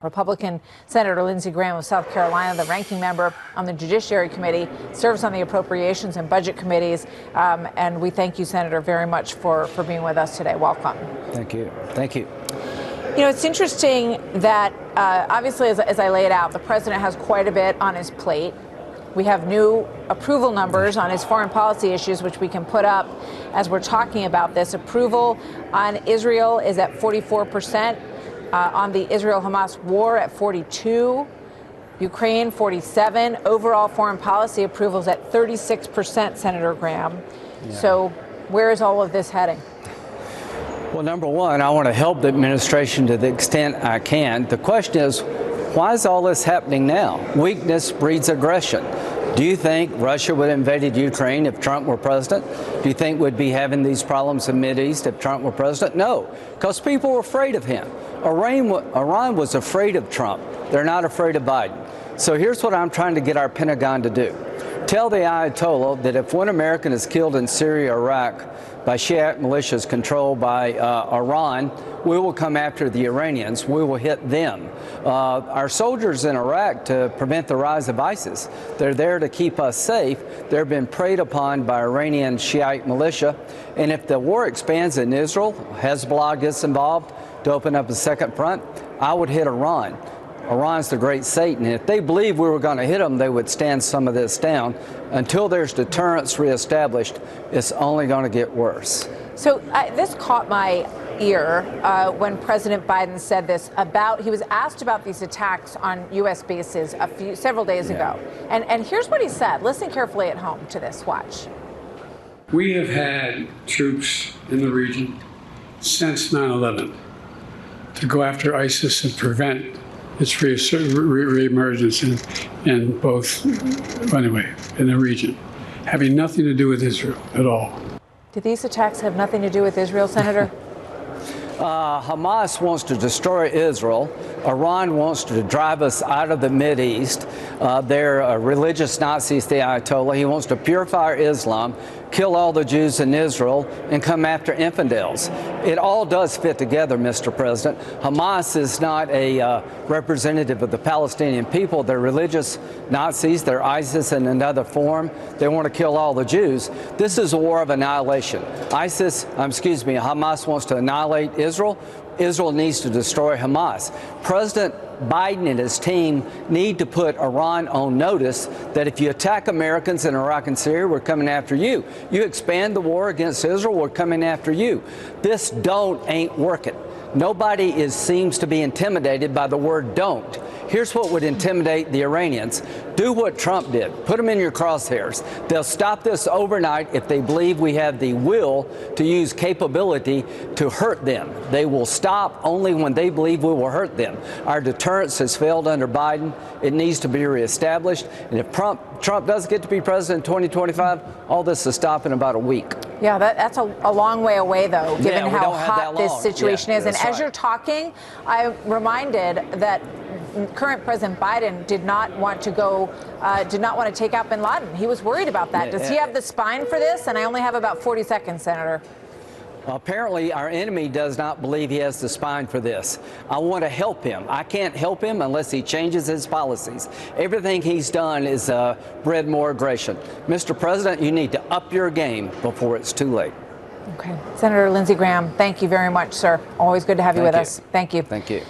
Republican Senator Lindsey Graham of South Carolina, the ranking member on the Judiciary Committee, serves on the Appropriations and Budget Committees. And we thank you, Senator, very much for being with us today. Welcome. Thank you. Thank you. You know, it's interesting that obviously, as I laid out, the president has quite a bit on his plate. We have new approval numbers on his foreign policy issues, which we can put up as we're talking about this. Approval on Israel is at 44%. On the Israel-Hamas war at 42, Ukraine 47, overall foreign policy approvals at 36%, Senator Graham. Yeah. So where is all of this heading? Well, number one, I want to help the administration to the extent I can. The question is, why is all this happening now? Weakness breeds aggression. Do you think Russia would have invaded Ukraine if Trump were president? Do you think we'd be having these problems in the Mideast if Trump were president? No, because people were afraid of him. Iran was afraid of Trump. They're not afraid of Biden. So here's what I'm trying to get our Pentagon to do. Tell the Ayatollah that if one American is killed in Syria or Iraq by Shiite militias controlled by Iran, we will come after the Iranians. We will hit them. Our soldiers in Iraq, to prevent the rise of ISIS, they're there to keep us safe. They've been preyed upon by Iranian Shiite militia. And if the war expands in Israel, Hezbollah gets involved to open up a second front, I would hit Iran. Iran's the great Satan. And if they believe we were going to hit them, they would stand some of this down. Until there's deterrence reestablished, it's only going to get worse. So this caught my ear when President Biden said this about, he was asked about these attacks on U.S. bases several days ago. And here's what he said. Listen carefully at home to this. Watch. We have had troops in the region since 9/11 to go after ISIS and prevent its reemergence in the region, having nothing to do with Israel at all. Do these attacks have nothing to do with Israel, Senator? Hamas wants to destroy Israel. Iran wants to drive us out of the Mideast. They're religious Nazis, the Ayatollah. He wants to purify Islam, kill all the Jews in Israel, and come after infidels. It all does fit together, Mr. President. Hamas is not a representative of the Palestinian people. They're religious Nazis. They're ISIS in another form. They want to kill all the Jews. This is a war of annihilation. Hamas wants to annihilate Israel. Israel needs to destroy Hamas. President Biden and his team need to put Iran on notice that if you attack Americans in Iraq and Syria, we're coming after you. You expand the war against Israel, we're coming after you. This don't ain't working. Nobody seems to be intimidated by the word don't. Here's what would intimidate the Iranians. Do what Trump did. Put them in your crosshairs. They'll stop this overnight if they believe we have the will to use capability to hurt them. They will stop only when they believe we will hurt them. Our deterrence has failed under Biden. It needs to be reestablished. And if Trump does get to be president in 2025, all this will stop in about a week. Yeah, that's a long way away, though, given how hot this situation is. And as you're talking, I'm reminded that current President Biden did not want to take out bin Laden. He was worried about that. Does he have the spine for this? And I only have about 40 seconds, Senator. Apparently, our enemy does not believe he has the spine for this. I want to help him. I can't help him unless he changes his policies. Everything he's done is bred more aggression. Mr. President, you need to up your game before it's too late. Okay. Senator Lindsey Graham, thank you very much, sir. Always good to have you with us. Thank you. Thank you.